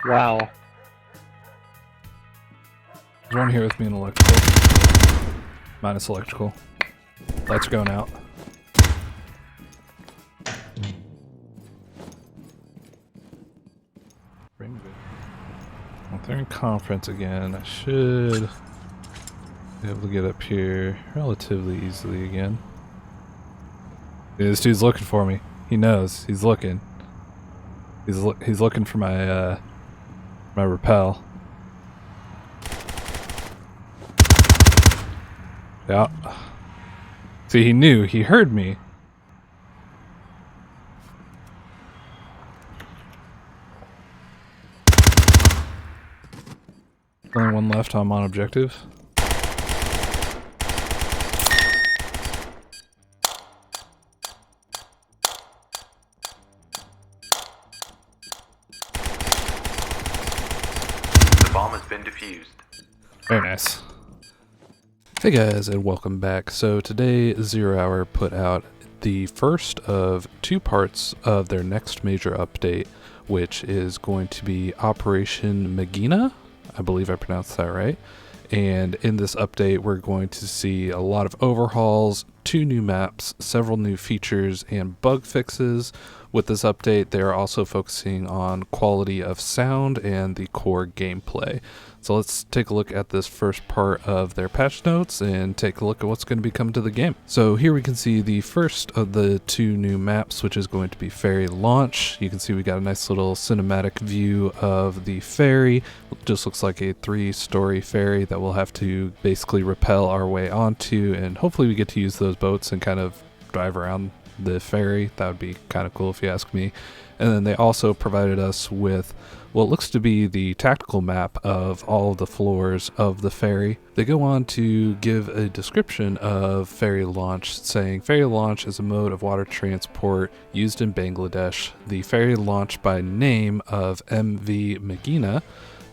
Wow. There's one here with me in electrical. Minus electrical. Lights are going out. If they're in conference again, I should be able to get up here relatively easily again. Yeah, this dude's looking for me. He knows. He's looking. He's looking for my my rappel. Yeah. See, he knew. He heard me. Only one left. I'm on objective. The bomb has been defused. Very nice. Hey guys, and welcome back. So today, Zero Hour put out the first of two parts of their next major update, which is going to be Operation Magina. I believe I pronounced that right. And in this update, we're going to see a lot of overhauls, 2 new maps, several new features, and bug fixes. With this update, they are also focusing on quality of sound and the core gameplay. So let's take a look at this first part of their patch notes and take a look at what's going to be coming to the game. So here we can see the first of the 2 new maps, which is going to be Ferry Launch. You can see we got a nice little cinematic view of the ferry. It just looks like a 3-story ferry that we'll have to basically rappel our way onto, and hopefully we get to use those boats and kind of drive around the ferry. That would be kind of cool if you ask me. And then they also provided us with what looks to be the tactical map of all of the floors of the ferry. They go on to give a description of ferry launch, saying ferry launch is a mode of water transport used in Bangladesh. The ferry launch by name of MV Magina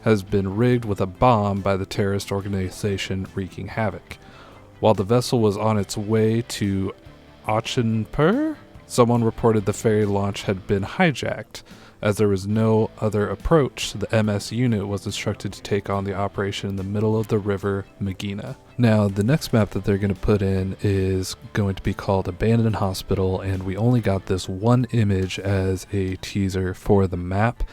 has been rigged with a bomb by the terrorist organization wreaking havoc. While the vessel was on its way to Achenpur, someone reported the ferry launch had been hijacked. As there was no other approach, the MS unit was instructed to take on the operation in the middle of the river Magina. Now, the next map that they're going to put in is going to be called Abandoned Hospital, and we only got this one image as a teaser for the map.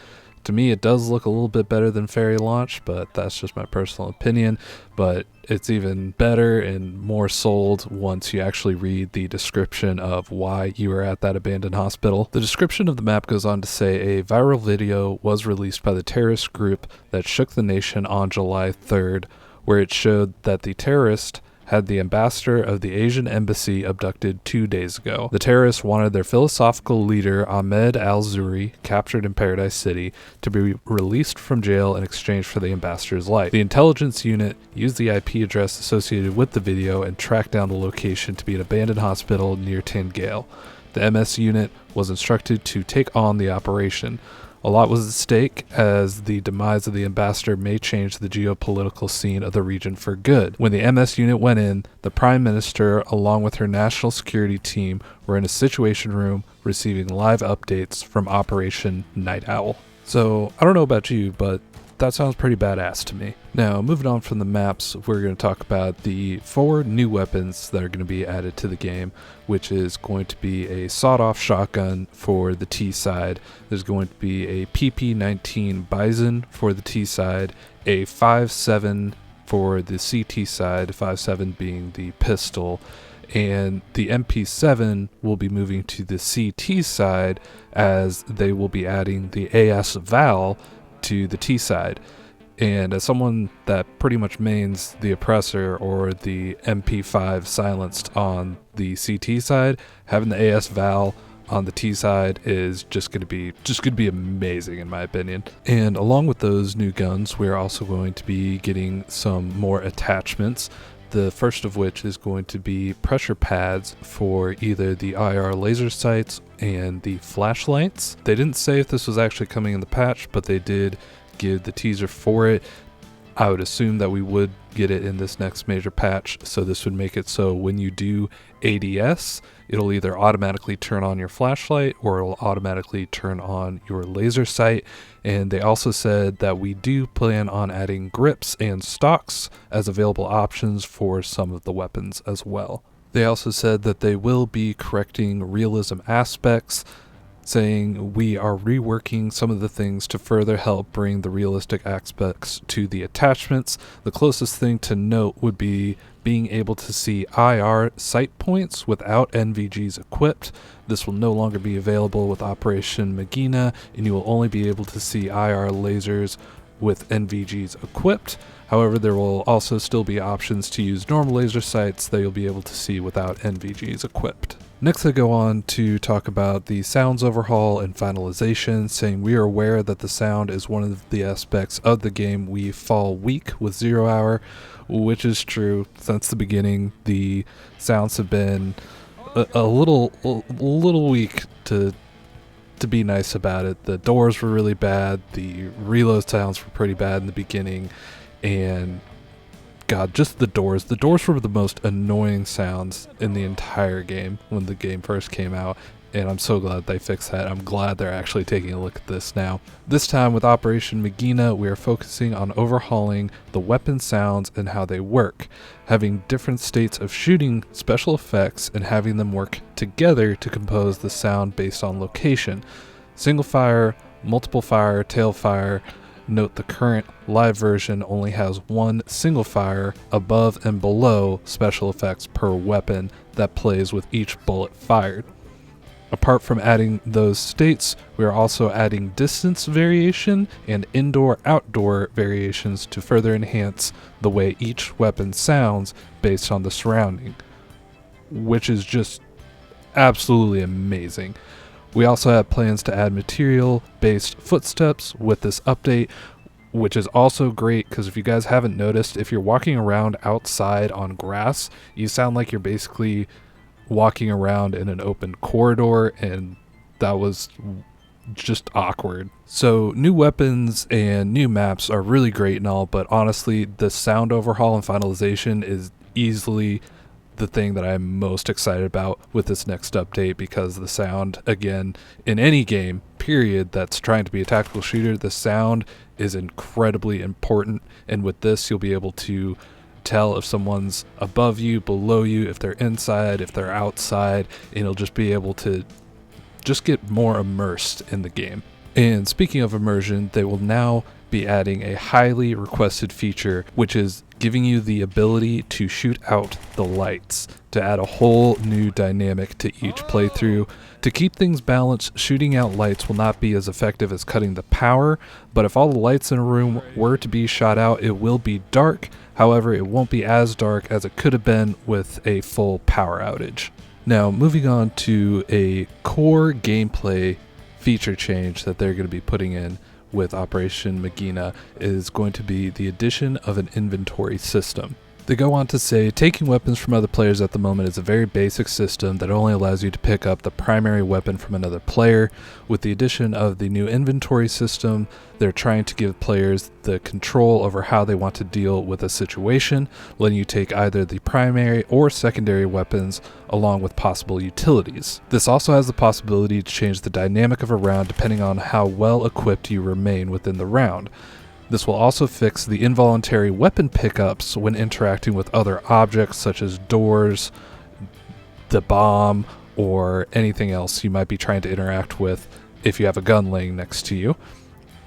To me, it does look a little bit better than Ferry Launch, but that's just my personal opinion. But it's even better and more sold once you actually read the description of why you are at that abandoned hospital. The description of the map goes on to say a viral video was released by the terrorist group that shook the nation on July 3rd, where it showed that the terrorist had the ambassador of the Asian embassy abducted 2 days ago. The terrorists wanted their philosophical leader Ahmed al-Zuri, captured in Paradise City, to be released from jail in exchange for the ambassador's life. The intelligence unit used the IP address associated with the video and tracked down the location to be an abandoned hospital near Tangale. The MS unit was instructed to take on the operation. A lot was at stake, as the demise of the ambassador may change the geopolitical scene of the region for good. When the MS unit went in, the Prime Minister, along with her national security team, were in a situation room receiving live updates from Operation Night Owl. So, I don't know about you, but that sounds pretty badass to me. Now, moving on from the maps, we're going to talk about the 4 new weapons that are going to be added to the game, which is going to be a sawed-off shotgun for the T side. There's going to be a PP-19 Bison for the T side, a 5.7 for the CT side, 5.7 being the pistol, and the MP7 will be moving to the CT side, as they will be adding the AS Val to the T side. And as someone that pretty much mains the oppressor or the MP5 silenced on the CT side, having the AS Val on the T side is just going to be amazing in my opinion. And along with those new guns, we're also going to be getting some more attachments. The first of which is going to be pressure pads for either the IR laser sights and the flashlights. They didn't say if this was actually coming in the patch, but they did give the teaser for it. I would assume that we would get it in this next major patch, so this would make it so when you do ADS, it'll either automatically turn on your flashlight or it'll automatically turn on your laser sight. And they also said that we do plan on adding grips and stocks as available options for some of the weapons as well. They also said that they will be correcting realism aspects, saying we are reworking some of the things to further help bring the realistic aspects to the attachments. The closest thing to note would be being able to see IR sight points without NVGs equipped. This will no longer be available with Operation Magina, and you will only be able to see IR lasers with NVGs equipped. However, there will also still be options to use normal laser sights that you'll be able to see without NVGs equipped. Next, I go on to talk about the sounds overhaul and finalization, saying we are aware that the sound is one of the aspects of the game we fall weak with 0 Hour, which is true. Since the beginning, the sounds have been a little weak, to be nice about it. The doors were really bad, the reload sounds were pretty bad in the beginning, and God, just the doors. The doors were the most annoying sounds in the entire game when the game first came out, and I'm so glad they fixed that. I'm glad they're actually taking a look at this now. This time with Operation Magina, we are focusing on overhauling the weapon sounds and how they work, having different states of shooting special effects and having them work together to compose the sound based on location. Single fire, multiple fire, tail fire. Note the current live version only has one single fire above and below special effects per weapon that plays with each bullet fired. Apart from adding those states, we are also adding distance variation and indoor-outdoor variations to further enhance the way each weapon sounds based on the surrounding, which is just absolutely amazing. We also have plans to add material-based footsteps with this update, which is also great because if you guys haven't noticed, if you're walking around outside on grass, you sound like you're basically walking around in an open corridor, and that was just awkward. So new weapons and new maps are really great and all, but honestly, the sound overhaul and finalization is easily the thing that I'm most excited about with this next update, because the sound, again, in any game, period, that's trying to be a tactical shooter, the sound is incredibly important, and with this, you'll be able to tell if someone's above you, below you, if they're inside, if they're outside, and you'll just be able to just get more immersed in the game. And speaking of immersion, they will now be adding a highly requested feature, which is giving you the ability to shoot out the lights, to add a whole new dynamic to each playthrough. To keep things balanced, shooting out lights will not be as effective as cutting the power, but if all the lights in a room were to be shot out, it will be dark. However, it won't be as dark as it could have been with a full power outage. Now, moving on to a core gameplay feature change that they're going to be putting in with Operation Magina is going to be the addition of an inventory system. They go on to say, taking weapons from other players at the moment is a very basic system that only allows you to pick up the primary weapon from another player. With the addition of the new inventory system, they're trying to give players the control over how they want to deal with a situation, letting you take either the primary or secondary weapons along with possible utilities. This also has the possibility to change the dynamic of a round depending on how well equipped you remain within the round. This will also fix the involuntary weapon pickups when interacting with other objects such as doors, the bomb, or anything else you might be trying to interact with if you have a gun laying next to you.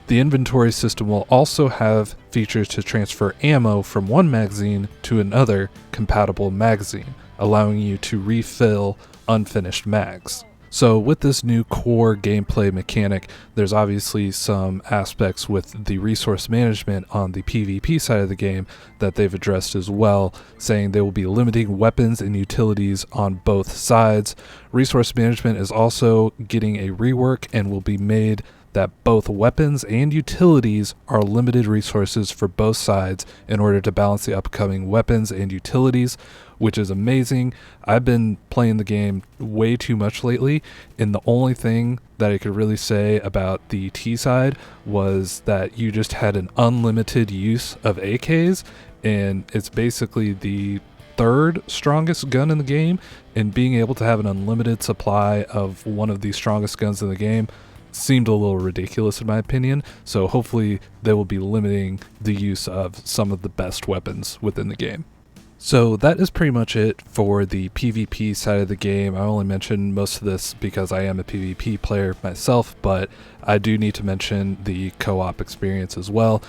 The inventory system will also have features to transfer ammo from one magazine to another compatible magazine, allowing you to refill unfinished mags. So with this new core gameplay mechanic, there's obviously some aspects with the resource management on the PvP side of the game that they've addressed as well, saying they will be limiting weapons and utilities on both sides. Resource management is also getting a rework and will be made that both weapons and utilities are limited resources for both sides in order to balance the upcoming weapons and utilities, which is amazing. I've been playing the game way too much lately, and the only thing that I could really say about the T side was that you just had an unlimited use of AKs, and it's basically the third strongest gun in the game, and being able to have an unlimited supply of one of the strongest guns in the game seemed a little ridiculous in my opinion. So hopefully they will be limiting the use of some of the best weapons within the game. So that is pretty much it for the PvP side of the game. I only mentioned most of this because I am a PvP player myself, but I do need to mention the co-op experience as well.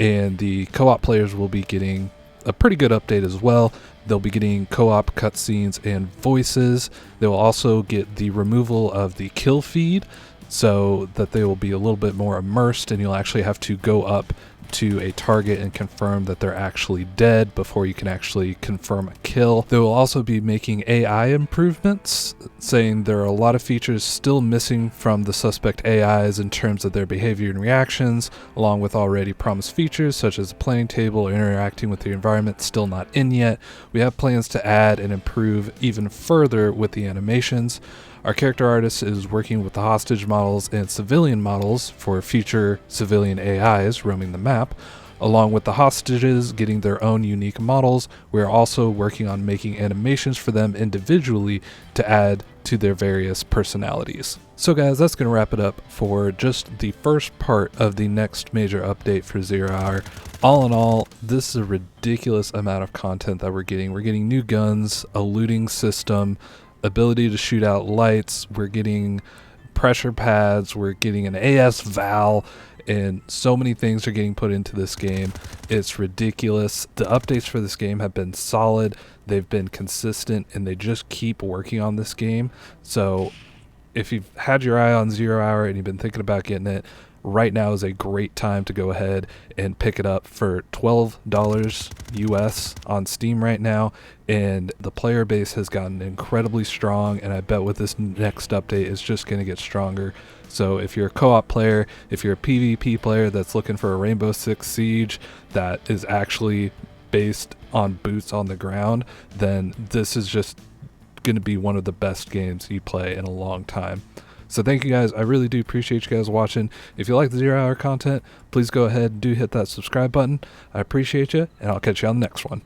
And the co-op players will be getting a pretty good update as well. They'll be getting co-op cutscenes and voices. They will also get the removal of the kill feed so that they will be a little bit more immersed, and you'll actually have to go up to a target and confirm that they're actually dead before you can actually confirm a kill. They will also be making AI improvements, saying there are a lot of features still missing from the suspect AIs in terms of their behavior and reactions, along with already promised features such as the playing table or interacting with the environment still not in yet. We have plans to add and improve even further with the animations. Our character artist is working with the hostage models and civilian models for future civilian AIs roaming the map. Along with the hostages getting their own unique models, we are also working on making animations for them individually to add to their various personalities. So guys, that's going to wrap it up for just the first part of the next major update for 0 Hour. All in all, this is a ridiculous amount of content that we're getting. We're getting new guns, a looting system, ability to shoot out lights, we're getting pressure pads, we're getting an AS Val, and so many things are getting put into this game. It's ridiculous. The updates for this game have been solid, they've been consistent, and they just keep working on this game. So if you've had your eye on 0 Hour and you've been thinking about getting it, right now is a great time to go ahead and pick it up for $12 US on Steam right now. And the player base has gotten incredibly strong, and I bet with this next update it's just going to get stronger. So if you're a co-op player, if you're a PvP player that's looking for a Rainbow Six Siege that is actually based on boots on the ground, then this is just going to be one of the best games you play in a long time. So thank you guys. I really do appreciate you guys watching. If you like the 0 Hour content, please go ahead and do hit that subscribe button. I appreciate you, and I'll catch you on the next one.